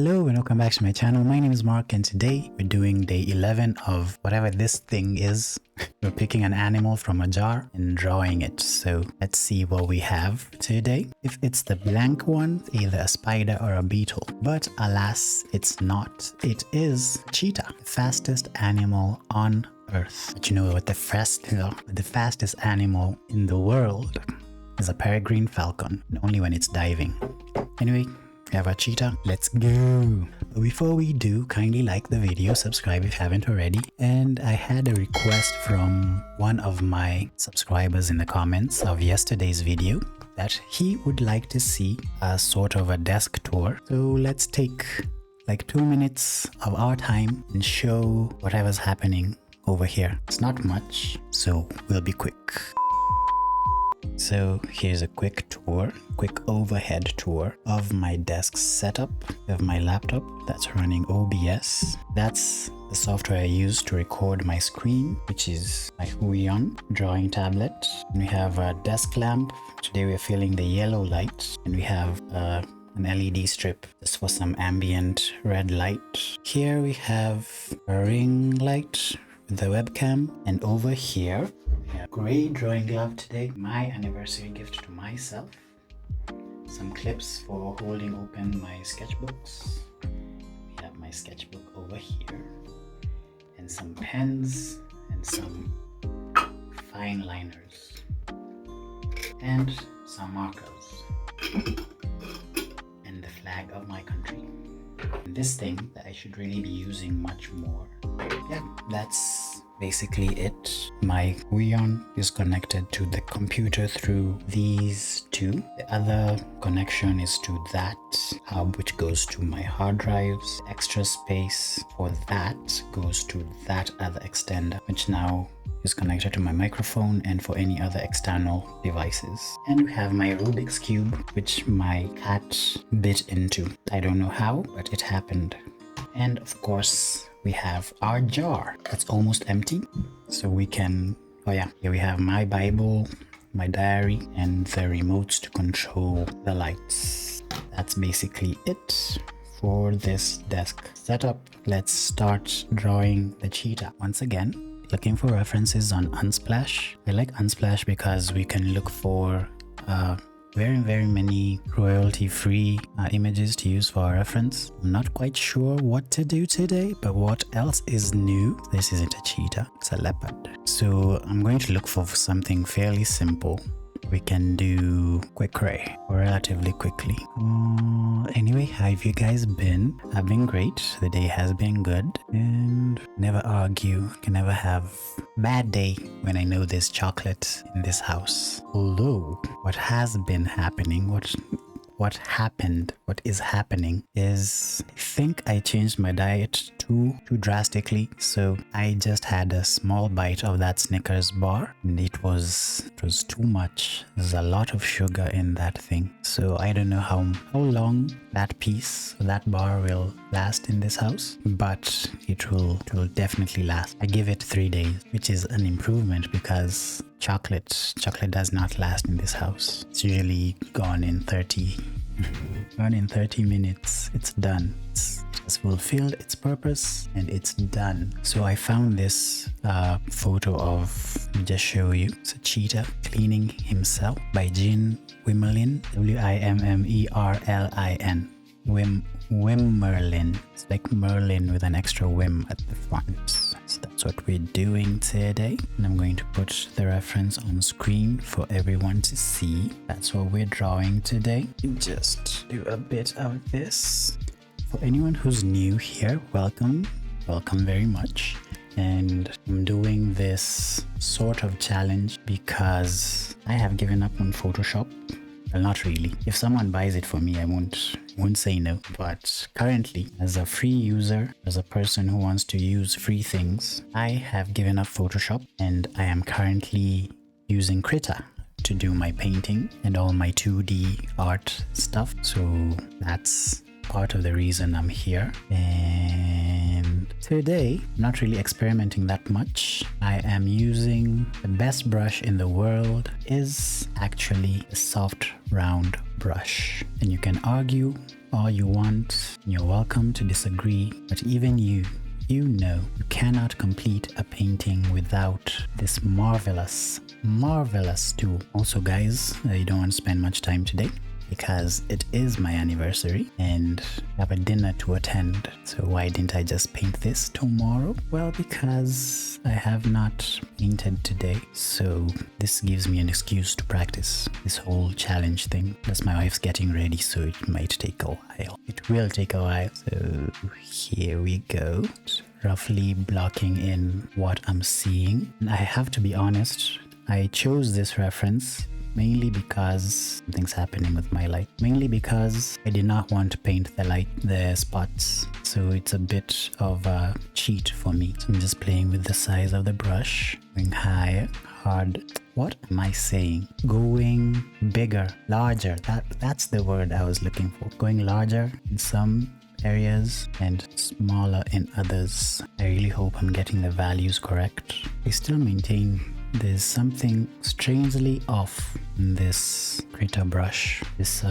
Hello and welcome back to my channel. My name is Mark and today we're doing day 11 of whatever this thing is. We're picking an animal from a jar and drawing it. So let's see what we have today. If it's the blank one, either a spider or a beetle. But alas, it's not. It is a cheetah, the fastest animal on Earth. But you know what the fastest animal in the world is a peregrine falcon, and only when it's diving. Anyway, we have a cheetah. Let's go. But before we do, kindly like the video, subscribe if you haven't already. And I had a request from one of my subscribers in the comments of yesterday's video that he would like to see a sort of a desk tour. So let's take like 2 minutes of our time and show whatever's happening over here. It's not much, so we'll be quick. So here's a quick overhead tour of my desk setup. I have my laptop that's running OBS. That's the software I use to record my screen, which is my Huion drawing tablet. And we have a desk lamp. Today we're feeling the yellow light, and we have an LED strip just for some ambient red light. Here we have a ring light with the webcam, and over here gray drawing glove today, my anniversary gift to myself. Some clips for holding open my sketchbooks. We have my sketchbook over here, and some pens and some fine liners and some markers and the flag of my country. And this thing that I should really be using much more. Yeah, that's basically it. My Huion is connected to the computer through these two. The other connection is to that hub, which goes to my hard drives. Extra space for that goes to that other extender, which now is connected to my microphone and for any other external devices. And we have my Rubik's Cube, which my cat bit into. I don't know how, but it happened. And of course, we have our jar that's almost empty, so we can, here we have my Bible, my diary, and the remotes to control the lights. That's basically it for this desk setup. Let's start drawing the cheetah. Once again, looking for references on Unsplash. I like Unsplash because we can look for very many royalty-free images to use for our reference. I'm not quite sure what to do today, but what else is new? This isn't a cheetah, it's a leopard. So I'm going to look for something fairly simple. We can do quick ray relatively quickly. Anyway, how have you guys been? I've been great. The day has been good, and never argue. Can never have bad day when I know there's chocolate in this house. Although what has been happening, what is happening is I think I changed my diet too drastically. So I just had a small bite of that Snickers bar, and it was too much. There's a lot of sugar in that thing. So I don't know how long that bar will last in this house, but it will definitely last. I give it 3 days, which is an improvement because chocolate does not last in this house. It's usually gone in 30 minutes. It's done. It's just fulfilled its purpose and it's done. So I found this photo of, let me just show you. It's a cheetah cleaning himself by Jean Wimmerlin, Wimmerlin. Wimmerlin. It's like Merlin with an extra whim at the front. So that's what we're doing today, and I'm going to put the reference on screen for everyone to see. That's what we're drawing today. Just do a bit of this. For anyone who's new here, welcome very much. And I'm doing this sort of challenge because I have given up on Photoshop. Well, not really. If someone buys it for me, I won't say no. But currently, as a free user, as a person who wants to use free things, I have given up Photoshop, and I am currently using Krita to do my painting and all my 2D art stuff. So that's part of the reason I'm here. And today, I'm not really experimenting that much. I am using the best brush in the world is actually a soft round brush. And you can argue all you want. You're welcome to disagree, but even you know you cannot complete a painting without this marvelous tool. Also, guys, I don't want to spend much time today because it is my anniversary and I have a dinner to attend. So why didn't I just paint this tomorrow? Well, because I have not painted today. So this gives me an excuse to practice this whole challenge thing. Plus my wife's getting ready, so it might take a while. It will take a while. So here we go. Roughly blocking in what I'm seeing. And I have to be honest, I chose this reference mainly because something's happening with my light. Mainly because I did not want to paint the spots. So it's a bit of a cheat for me. So I'm just playing with the size of the brush, going higher, hard. What am I saying? Going bigger, larger. That's the word I was looking for. Going larger in some areas and smaller in others. I really hope I'm getting the values correct. I still maintain there's something strangely off in this Krita brush, this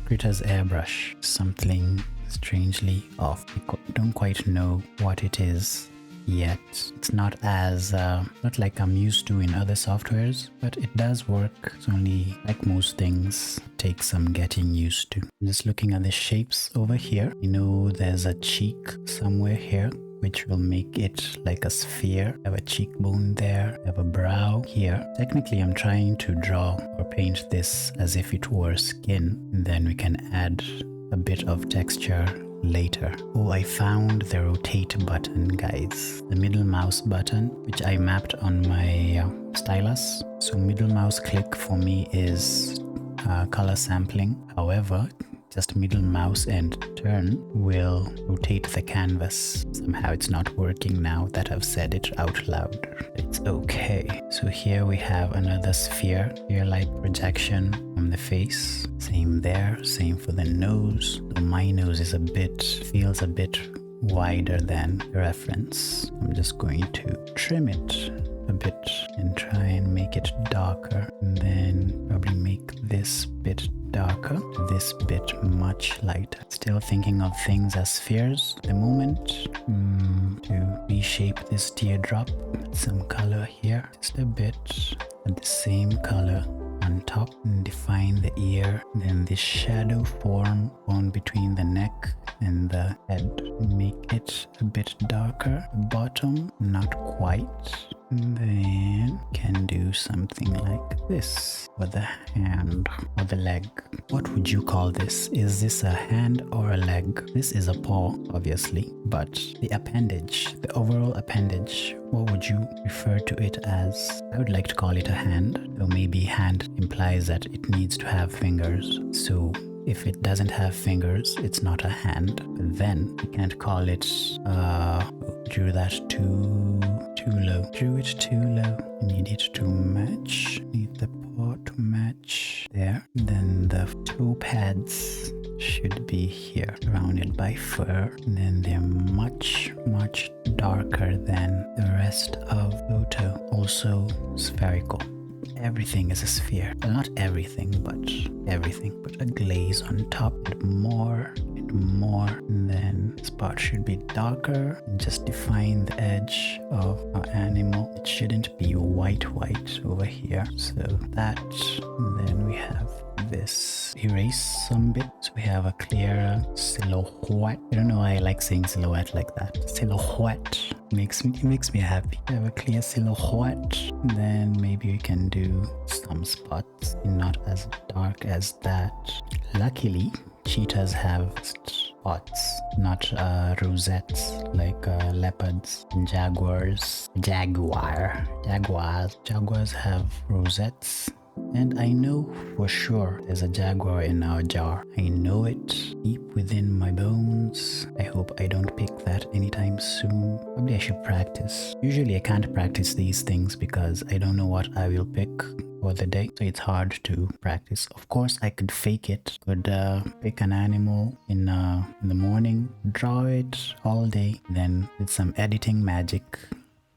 Krita's airbrush. Something strangely off. I don't quite know what it is yet. It's not like I'm used to in other softwares, but it does work. It's only, like most things, takes some getting used to. I'm just looking at the shapes over here. You know, there's a cheek somewhere here, which will make it like a sphere. I have a cheekbone there, I have a brow here. Technically, I'm trying to draw or paint this as if it were skin, and then we can add a bit of texture later. Oh, I found the rotate button, guys. The middle mouse button, which I mapped on my stylus. So middle mouse click for me is color sampling. However, just middle mouse and turn will rotate the canvas. Somehow it's not working now that I've said it out loud. It's okay. So here we have another sphere, like projection from the face. Same there, same for the nose. So my nose is feels a bit wider than the reference. I'm just going to trim it a bit and try and make it darker, and then probably make this bit darker, this bit much lighter. Still thinking of things as spheres at the moment. To reshape this teardrop, some color here, just a bit, at the same color on top, and define the ear. Then this shadow form on between the neck and the head, make it a bit darker. Bottom, not quite. And then can do something like this for the hand or the leg. What would you call this? Is this a hand or a leg? This is a paw, obviously, but the appendage, the overall appendage, what would you refer to it as? I would like to call it a hand, though maybe hand implies that it needs to have fingers. So if it doesn't have fingers, it's not a hand. But then we can't call it, drew that too low. Drew it too low. Need it to match. Need the paw to match there. Then the toe pads should be here, surrounded by fur. And then they're much darker than the rest of photo. Also spherical. Everything is a sphere. Well, not everything, but everything. Put a glaze on top and more. And then this part should be darker. And just define the edge of our animal. It shouldn't be white over here. So that, and then we have this. Erase some bit. So we have a clearer silhouette. I don't know why I like saying silhouette like that. Silhouette makes me happy. We have a clear silhouette. Then maybe we can do some spots, not as dark as that. Luckily, cheetahs have spots, not rosettes like leopards and jaguars. Jaguars have rosettes. And I know for sure there's a jaguar in our jar. I know it deep within my bones. I hope I don't pick that anytime soon. Probably I should practice. Usually I can't practice these things because I don't know what I will pick for the day. So it's hard to practice. Of course, I could fake it. Could pick an animal in the morning, draw it all day, then with some editing magic,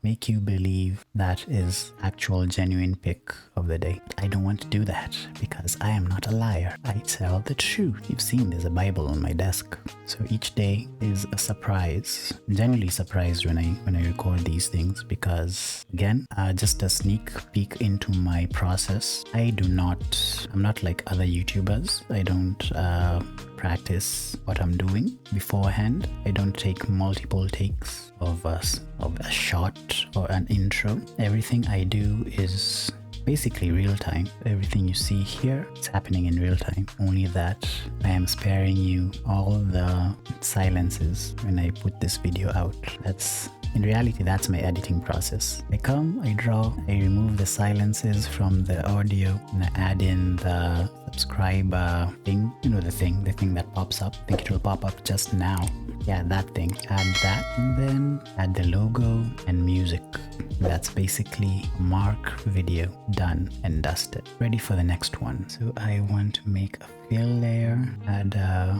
make you believe that is actual genuine pic of the day. I don't want to do that because I am not a liar. I tell the truth. You've seen there's a Bible on my desk. So each day is a surprise. I'm genuinely surprised when I record these things because, again, just a sneak peek into my process. I'm not like other YouTubers. I don't practice what I'm doing beforehand. I don't take multiple takes of a shot or an intro. Everything I do is basically real time. Everything you see here is happening in real time. Only that I am sparing you all the silences when I put this video out. In reality, that's my editing process. I come, I draw, I remove the silences from the audio, and I add in the subscribe thing. You know, the thing that pops up. I think it will pop up just now. Yeah, that thing. Add that, and then add the logo and music. That's basically Mark video done and dusted. Ready for the next one. So I want to make a fill layer, add a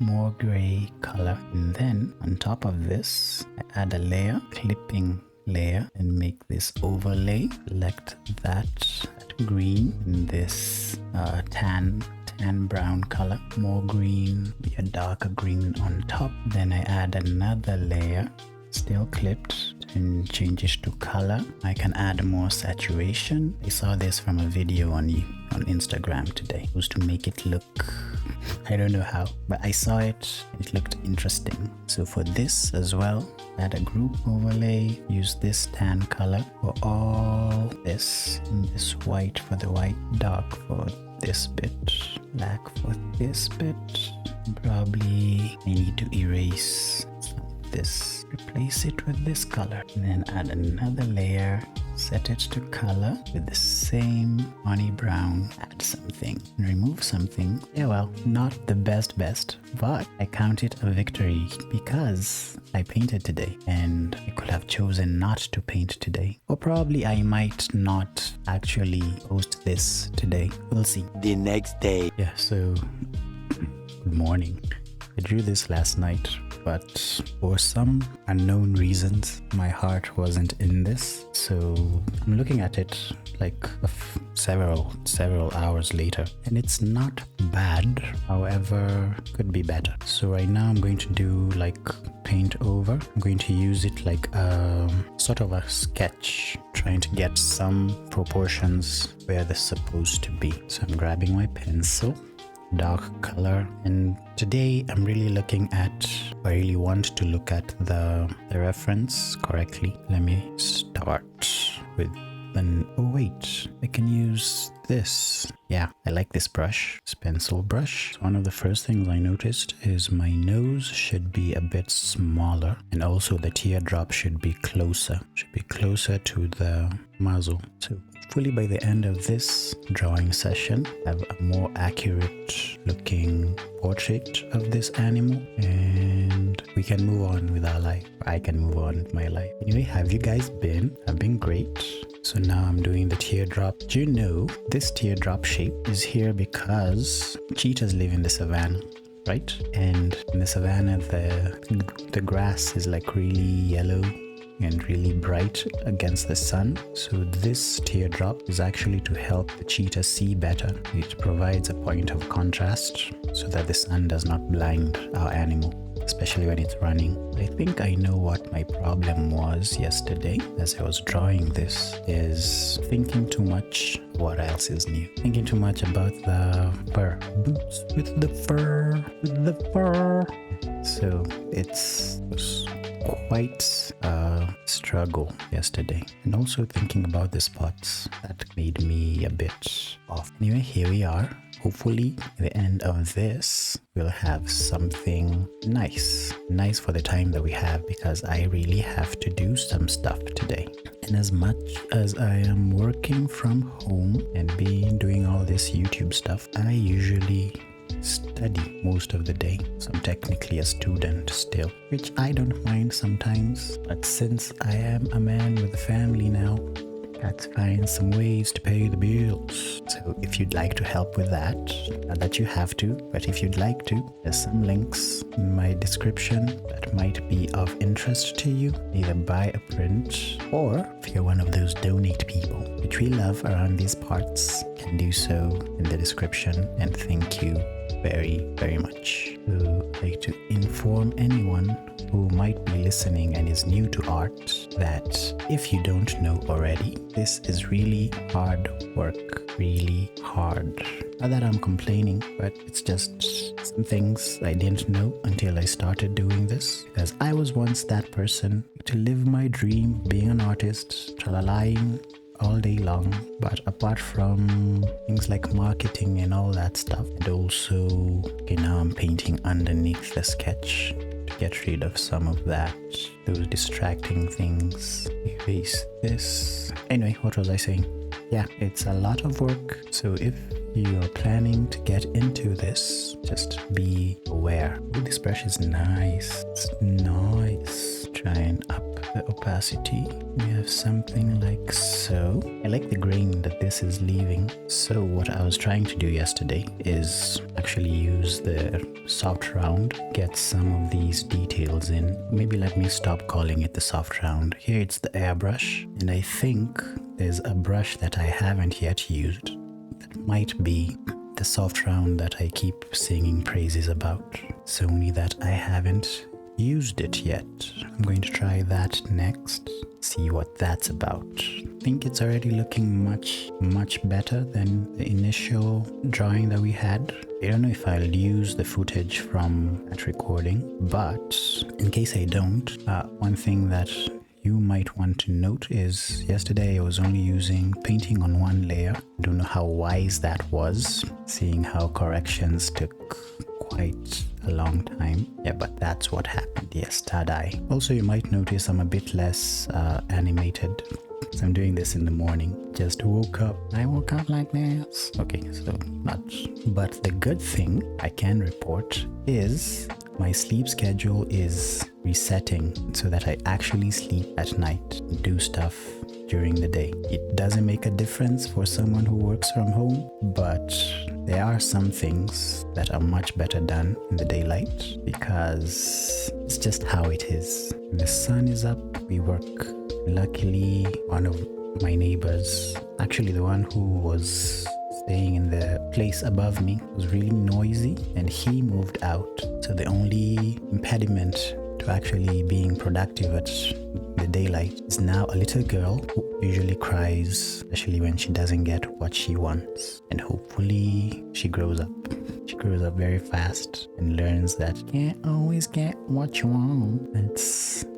more gray color, and then on top of this I add a layer, clipping layer, and make this overlay. Select that green in this tan brown color, more green, a darker green on top. Then I add another layer, still clipped, and change it to color. I can add more saturation. I saw this from a video on Instagram today. It was to make it look, I don't know how, but I saw it. It looked interesting. So for this as well, add a group overlay, use this tan color for all this, and this white for the white, dark for this bit, black for this bit. Probably I need to erase this, replace it with this color, and then add another layer, set it to color with the same honey brown, add something, and remove something. Yeah, well, not the best, but I count it a victory because I painted today, and I could have chosen not to paint today, or probably I might not actually post this today. We'll see. The next day. Yeah, so good morning. I drew this last night, but for some unknown reasons, my heart wasn't in this. So I'm looking at it like several hours later, and it's not bad. However, could be better. So right now I'm going to do like paint over. I'm going to use it like sort of a sketch, trying to get some proportions where they're supposed to be. So I'm grabbing my pencil, dark color, and today I'm really I really want to look at the reference correctly. Let me start with I can use this. Yeah, I like this brush, this pencil brush. So one of the first things I noticed is my nose should be a bit smaller, and also the teardrop should be closer to the muzzle. So hopefully by the end of this drawing session, I have a more accurate looking portrait of this animal, and we can move on with our life. I can move on with my life. Anyway, have you guys been? I've been great. So now I'm doing the teardrop. Do you know this teardrop shape is here because cheetahs live in the savannah, right? And in the savannah, the grass is like really yellow and really bright against the sun. So this teardrop is actually to help the cheetah see better. It provides a point of contrast so that the sun does not blind our animal, especially when it's running. I think I know what my problem was yesterday as I was drawing this, is thinking too much. What else is new? Thinking too much about the fur. Boots with the fur, So it's quite a struggle yesterday, and also thinking about the spots that made me a bit off. Anyway, here we are. Hopefully at the end of this we'll have something nice for the time that we have, because I really have to do some stuff today. And as much as I am working from home and doing all this YouTube stuff, I usually study most of the day. So I'm technically a student still, which I don't mind sometimes, but since I am a man with a family now, Cats find some ways to pay the bills. So if you'd like to help with that, not that you have to, but if you'd like to, there's some links in my description that might be of interest to you. Either buy a print, or if you're one of those donate people, which we love around these parts, can do so in the description. And thank you very, very much. I'd like to inform anyone who might be listening and is new to art that if you don't know already, this is really hard work, really hard. Not that I'm complaining, but it's just some things I didn't know until I started doing this, because I was once that person to live my dream being an artist, tralalying all day long. But apart from things like marketing and all that stuff, and also now I'm painting underneath the sketch to get rid of some of that, those distracting things. Erase this. Anyway, what was I saying? Yeah, it's a lot of work. So if you're planning to get into this, just be aware. Oh, this brush is nice. It's nice. Try and up the opacity. We have something like so. I like the grain that this is leaving. So what I was trying to do yesterday is actually use the soft round, get some of these details in. Maybe let me stop calling it the soft round. Here it's the airbrush, and I think there's a brush that I haven't yet used that might be the soft round that I keep singing praises about. It's only that I haven't used it yet. I'm going to try that next, see what that's about. I think it's already looking much better than the initial drawing that we had. I don't know if I'll use the footage from that recording, but in case I don't, one thing that you might want to note is yesterday I was only using painting on one layer. I don't know how wise that was, seeing how corrections took quite a long time. Yeah, but that's what happened. Yes, tada. Also, you might notice I'm a bit less animated. So I'm doing this in the morning. Just woke up. I woke up like this. Okay, so much. But the good thing I can report is my sleep schedule is resetting so that I actually sleep at night, do stuff during the day. It doesn't make a difference for someone who works from home, but there are some things that are much better done in the daylight because it's just how it is. When the sun is up, we work. Luckily, one of my neighbors, actually the one who was staying in the place above me, was really noisy and he moved out. So the only impediment to actually being productive at the daylight is now a little girl who usually cries, especially when she doesn't get what she wants. And hopefully she grows up. She grows up very fast and learns that you can't always get what you want.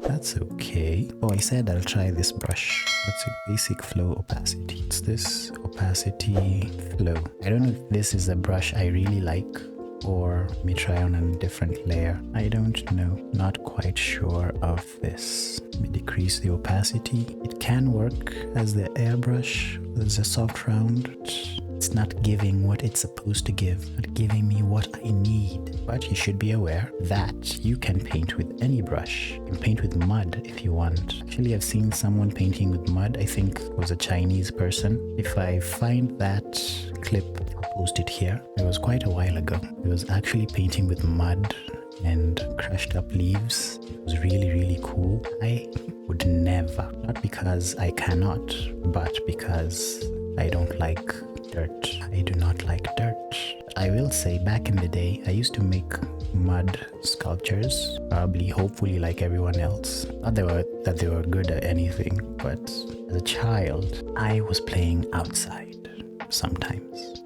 That's okay. Oh, I said I'll try this brush. That's a basic flow opacity. It's this opacity flow. I don't know if this is a brush I really like, or me try on a different layer. I don't know. Not quite sure of this. Let me decrease the opacity. It can work as the airbrush. There's a soft round. It's not giving what it's supposed to give, not giving me what I need. But you should be aware that you can paint with any brush. You can paint with mud if you want. Actually, I've seen someone painting with mud. I think it was a Chinese person. If I find that clip, I'll post it here. It was quite a while ago. It was actually painting with mud and crushed up leaves. It was really cool. I would never, not because I cannot, but because I don't like dirt. I do not like dirt. I will say back in the day, I used to make mud sculptures, probably, hopefully like everyone else. Not that they were good at anything, but as a child, I was playing outside sometimes.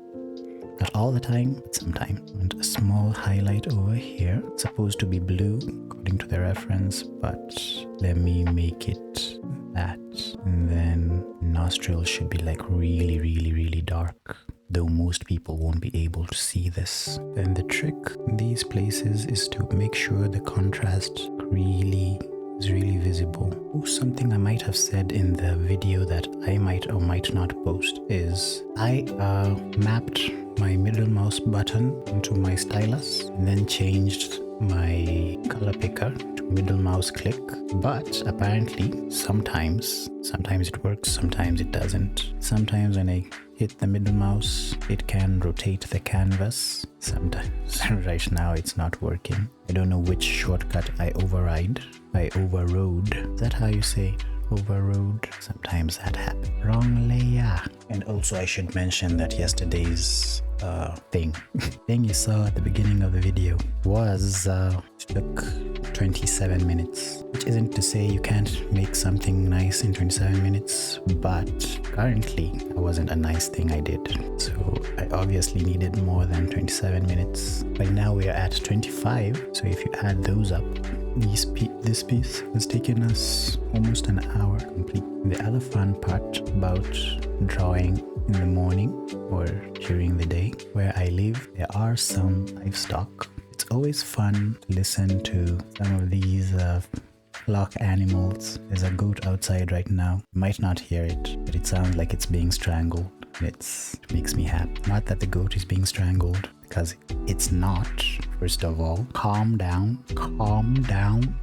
Not all the time, but sometimes. And a small highlight over here. It's supposed to be blue, according to the reference, but let me make it that. And then nostrils should be like really dark, though most people won't be able to see this. Then the trick in these places is to make sure the contrast is really visible. Oh, something I might have said in the video that I might or might not post is I mapped my middle mouse button into my stylus and then changed my color picker to middle mouse click, but apparently sometimes it works, sometimes it doesn't. Sometimes when I hit the middle mouse, it can rotate the canvas. Sometimes right now it's not working. I don't know which shortcut I overrode. Is that how you say it? Overrode? Sometimes that happens. Wrong layer. And also I should mention that yesterday's thing you saw at the beginning of the video was took 27 minutes, which isn't to say you can't make something nice in 27 minutes, but currently that wasn't a nice thing I did, so I obviously needed more than 27 minutes. Right now we are at 25, so if you add those up, this piece has taken us almost an hour complete. The other fun part about drawing in the morning or during the day where I live, there are some livestock. It's always fun to listen to some of these flock animals. There's a goat outside right now. You might not hear it, but it sounds like it's being strangled. It makes me happy. Not that the goat is being strangled, because it's not. First of all, calm down,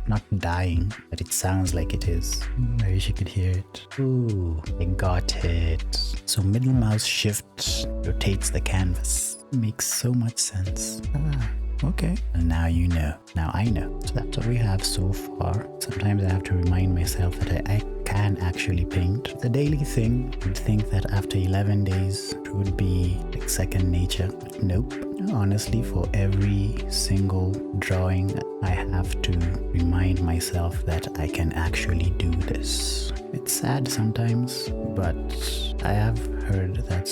not dying, but it sounds like it is. I wish you could hear it. Ooh, I got it. So middle mouse shift rotates the canvas. Makes so much sense. Okay, and now you know. Now I know. So that's what we have so far. Sometimes I have to remind myself that I can actually paint. The daily thing, you'd think that after 11 days it would be like second nature. Nope. Honestly, for every single drawing, I have to remind myself that I can actually do this. It's sad sometimes, but I have heard that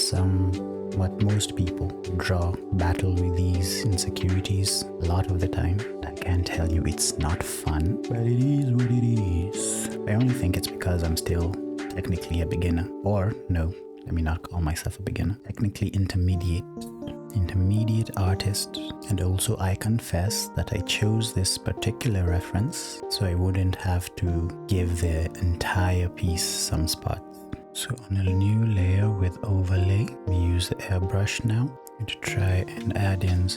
what most people draw battle with these insecurities a lot of the time. I can't tell you it's not fun, but it is what it is. I only think it's because I'm still technically a beginner, or no, let me not call myself a beginner, technically intermediate artist. And also I confess that I chose this particular reference so I wouldn't have to give the entire piece some spots. So on a new layer with overlay, we use the airbrush now to try and add in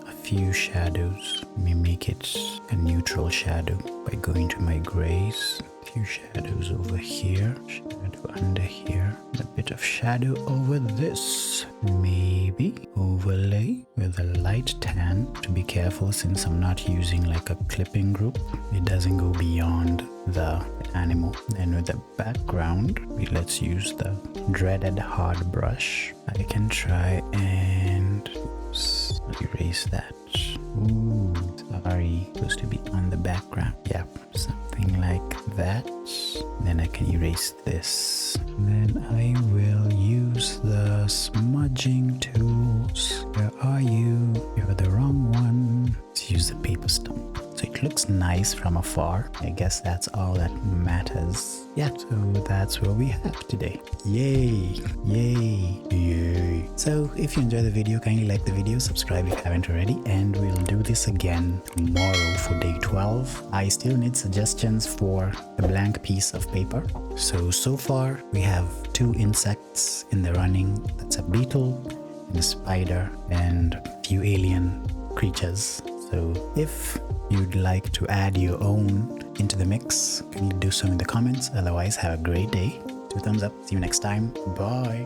a few shadows. Let me make it a neutral shadow by going to my grays. A few shadows over here, shadow under here, a bit of shadow over this. Maybe overlay with a light tan. To be careful since I'm not using like a clipping group. It doesn't go beyond the animal. And with the background, let's use the dreaded hard brush. I can try and erase that. Ooh, sorry, supposed to be on the background. Yep, something like that. Then I can erase this. Then I will use the smudging tools. Where are you? You're the wrong one. Let's use the paper stump. So it looks nice from afar. I guess that's all that matters. Yeah, so that's what we have today. Yay, yay, yay. So if you enjoyed the video, kindly like the video, subscribe if you haven't already, and we'll do this again tomorrow for day 12. I still need suggestions for the blank piece of paper. So far we have 2 insects in the running. That's a beetle and a spider and a few alien creatures. So if you'd like to add your own into the mix, can you do so in the comments? Otherwise, have a great day. 2 thumbs up. See you next time. Bye.